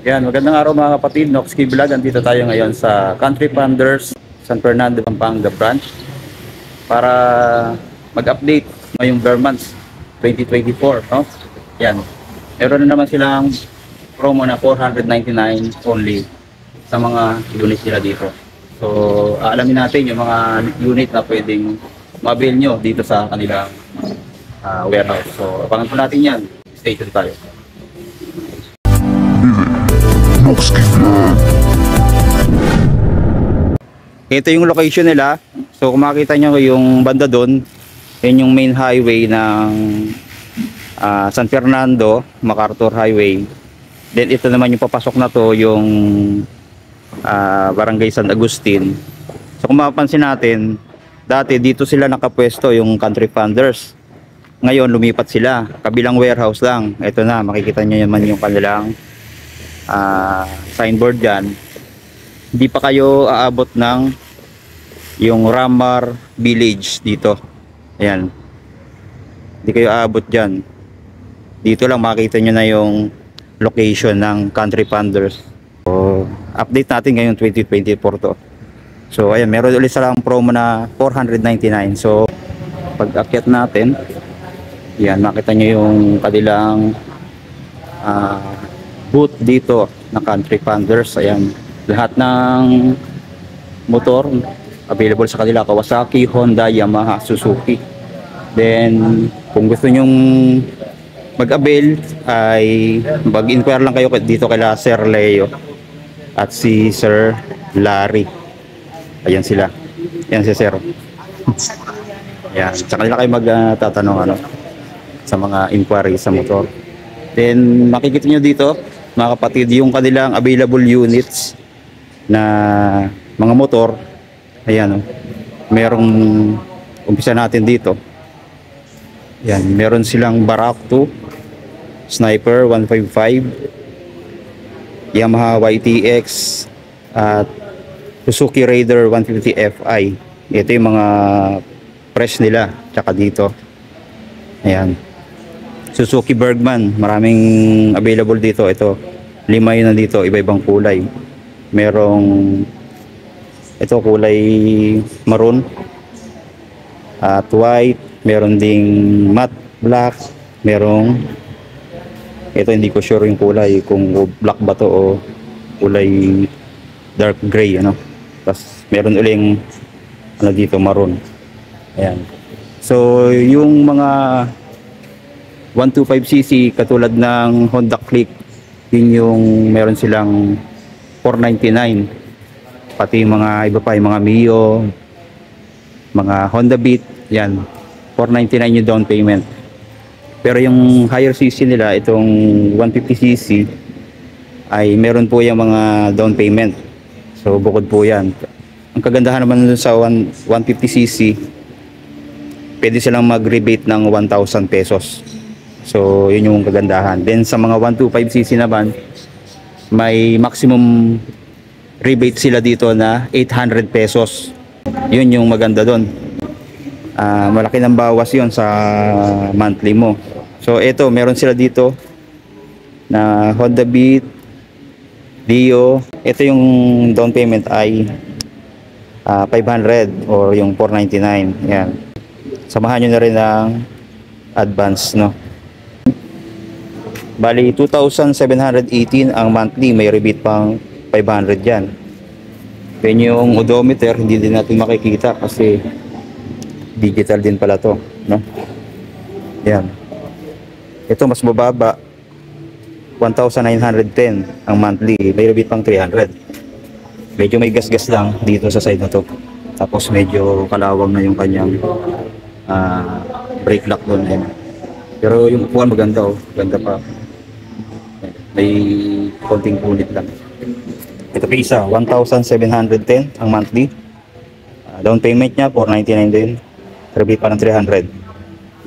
Yan, magandang araw mga kapatid. Noxky Vlog, andito tayo ngayon sa Country Funders San Fernando, Pampanga branch para mag-update ngayong bare months 2024, no? Yan. Meron na naman silang promo na 499 only sa mga unit nila dito. So, aalamin natin yung mga unit na pwedeng mabil nyo dito sa kanilang warehouse. So, abangan po natin yan. Stay tuned tayo. Ito yung location nila. So kung makita nyo yung banda doon, yun yung main highway ng San Fernando, MacArthur Highway. Then ito naman yung papasok na to, yung Barangay San Agustin. So kung mapapansin natin, dati dito sila nakapwesto yung Country Funders. Ngayon lumipat sila, kabilang warehouse lang. Ito na, makikita nyo naman yung kanilang signboard dyan. Hindi pa kayo aabot ng yung Ramar Village dito. Ayan, hindi kayo aabot dyan. Dito lang makita nyo na yung location ng Country Funders. So, update natin ngayon 2024 to. So ayan, meron ulit silang promo na 499. So pag akyat natin, yan, makita nyo yung kanilang booth dito na Country Funders. Ayan, lahat ng motor available sa kanila, Kawasaki, Honda, Yamaha, Suzuki. Then kung gusto nyong mag-avail ay mag-inquire lang kayo dito kila Sir Leo at si Sir Larry. Ayan sila, ayan si Sir. Ayan, sa kanila kayo magtatanong sa mga inquiry sa motor. Then makikita nyo dito mga kapatid yung kanilang available units na mga motor. Ayan, merong umpisa natin dito. Ayan, meron silang Barak 2, Sniper 155, Yamaha YTX at Suzuki Raider 150 Fi. Ito yung mga press nila. Tsaka dito, ayan, Suzuki Bergman, maraming available dito. Ito, 5 yun na dito, iba-ibang kulay. Merong ito kulay maroon at white, meron ding matte black, merong ito hindi ko sure yung kulay kung black ba to o kulay dark gray, tapos meron uling dito maroon. Ayan, so yung mga 125cc katulad ng Honda Click, din yung meron silang 499. Pati mga iba pa, yung mga Mio, mga Honda Beat, yan 499 yung down payment. Pero yung higher cc nila, itong 150cc ay meron po yung mga down payment. So bukod po yan. Ang kagandahan naman sa 150cc, pwede silang mag-rebate ng 1,000 pesos. So yun yung kagandahan. Then sa mga 125cc naman, may maximum rebate sila dito na 800 pesos. Yun yung maganda doon. Malaki ng bawas yun sa monthly mo. So ito, meron sila dito na Honda Beat, Dio. Ito yung down payment ay 500 or yung 499. Yan, samahan nyo na rin ng advance, Bali 2,718 ang monthly, may rebate pang 500 yan. Then yung odometer hindi din natin makikita kasi digital din pala to, Yan, ito mas mababa, 1,910 ang monthly, may rebate pang 300. Medyo may gas-gas lang dito sa side na to, tapos medyo kalawang na yung kanyang brake lock doon. Pero yung upuan maganda, ganda pa. May konting punit lang. Ito pa isa, 1,710 ang monthly. Down payment niya 499 din. Rebate pa ng 300.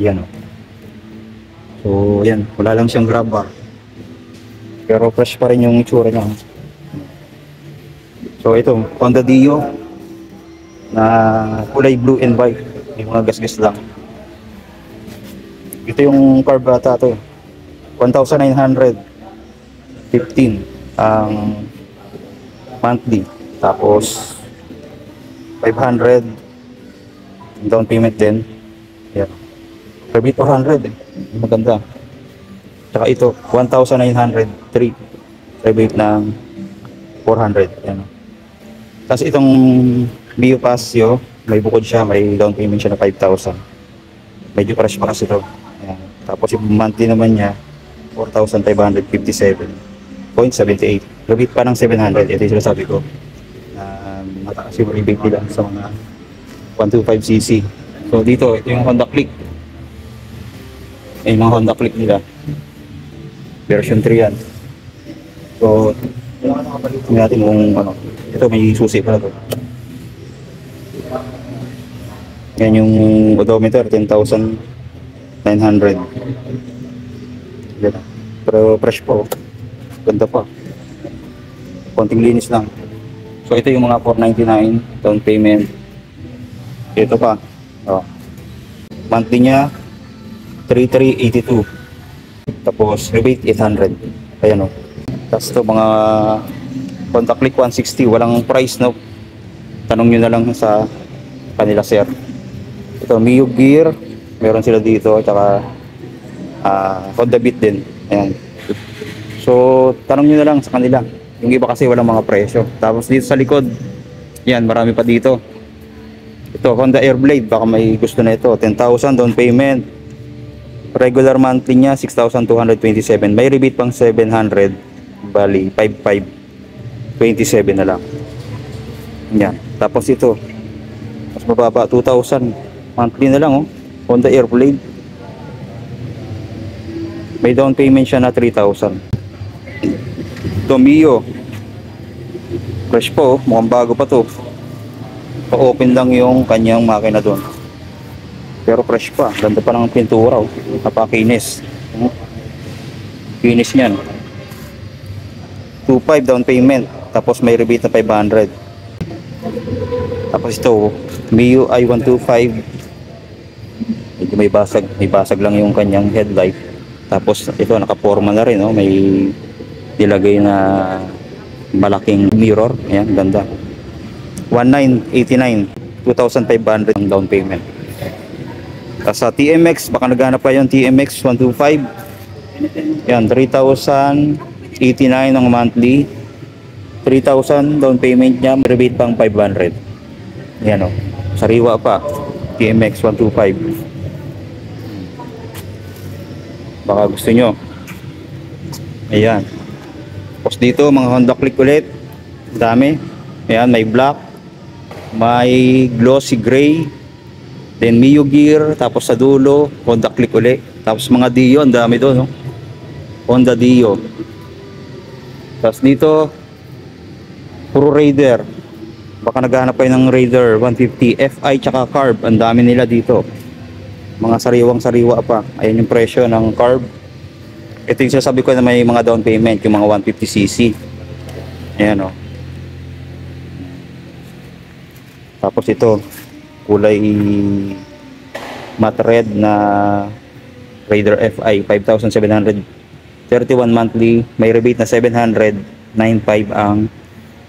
Yan, So yan, wala lang siyang grab bar. Pero fresh pa rin yung itsura niya. So ito, Honda Dio na kulay blue and white. May mga gas-gas lang. Ito yung carb ata to. 1,915 ang monthly. Tapos 500 down payment din. Yan. Rebate 400 eh. Maganda. Tsaka ito 1,903 rebate ng 400. Yan. Tapos itong Mio Pasio, may bukod siya, may down payment siya na 5,000. Medyo fresh pa kasi ito. Yan. Tapos yung monthly naman niya 4,557.78. Rebate pa ng 700. Ito yung sinasabi ko. Mataas yung rebate nila sa mga 125cc. So dito, ito yung Honda Click. Yung mga Honda Click nila. Version 3 yan. So, tingnan natin kung ano. Ito may susi pala ito. Yan yung odometer, 10,900. Yan. Pero fresh po. Ganda pa. Konting linis lang. So ito yung mga 499 down payment. Ito pa. Oh. Monthly niya 3,382. Tapos rebate 800. Ayan oh. Tapos ito mga Honda Click 160, walang price no. Tanong niyo na lang sa kanila sir. Ito Mio Gear, meron sila dito at saka Honda Beat din. Ayan. So tanong niyo na lang sa kanila. Yung iba kasi walang mga presyo. Tapos dito sa likod, yan, marami pa dito. Ito, Honda Airblade, baka may gusto na ito. 10,000 down payment. Regular monthly niya, 6,227. May rebate pang 700. Bali, 5,527 na lang. Yan. Tapos ito, mas mababa, 2,000. Monthly na lang, oh. Honda Airblade. May down payment siya na 3,000. Mio fresh po, mukhang bago pa to. Pa-open lang yung kanyang makina doon, pero fresh pa, ganda pa ng pintura, oh. Napakinis, kinis niyan. 2,500 down payment, tapos may rebate na 500. Tapos ito Mio i125, medyo may basag lang yung kanyang headlight. Tapos ito nakaporma na rin, oh. May nilagay na malaking mirror. Ayan, ganda. 1,989, 2,500 ang down payment. Tapos sa TMX, baka naghanap pa yung TMX 125. Yan, 3,089 ang monthly, 3,000 down payment niya, rebate pang 500. Yan o, sariwa pa, TMX 125. Baka gusto nyo. Ayan. Tapos dito mga Honda Click ulit, dami. Ayan, may black, may glossy gray, then Mio Gear, tapos sa dulo Honda Click ulit. Tapos mga Dio, ang dami doon, no? Honda Dio. Tapos dito puro Raider, baka naghahanap kayo ng Raider 150 Fi tsaka carb, ang dami nila dito. Mga sariwang sariwa pa. Ayan yung presyo ng carb. Ito yung sasabi ko na may mga down payment, yung mga 150cc. Ayan o. Tapos ito, kulay matte red na Raider Fi, 5,731 monthly, may rebate na 795 ang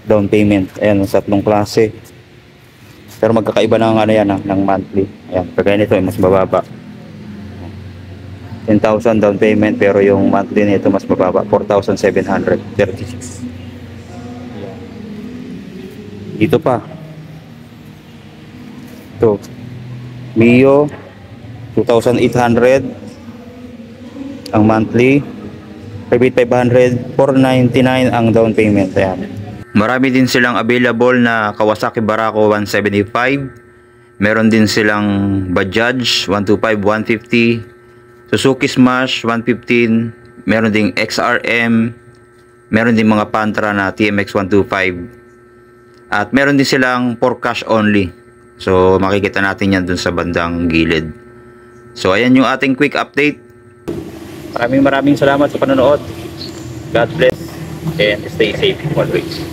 down payment. Ayan, sa tatlong klase. Pero magkakaiba ng ano yan, ng monthly. Ayan, kagaya nito, mas mababa. 10,000 down payment, pero yung monthly nito mas mababa, 4,736. Dito pa. Ito. Mio 2,800 ang monthly. Rebate 500, 499 ang down payment. Ayan. Marami din silang available na Kawasaki Barako 175. Meron din silang Bajaj 125, 150. Suzuki Smash 115, meron ding XRM, meron din mga Pantra na TMX 125, at meron din silang for cash only. So makikita natin yan dun sa bandang gilid. So ayan yung ating quick update. Maraming salamat sa panonood. God bless and stay safe always.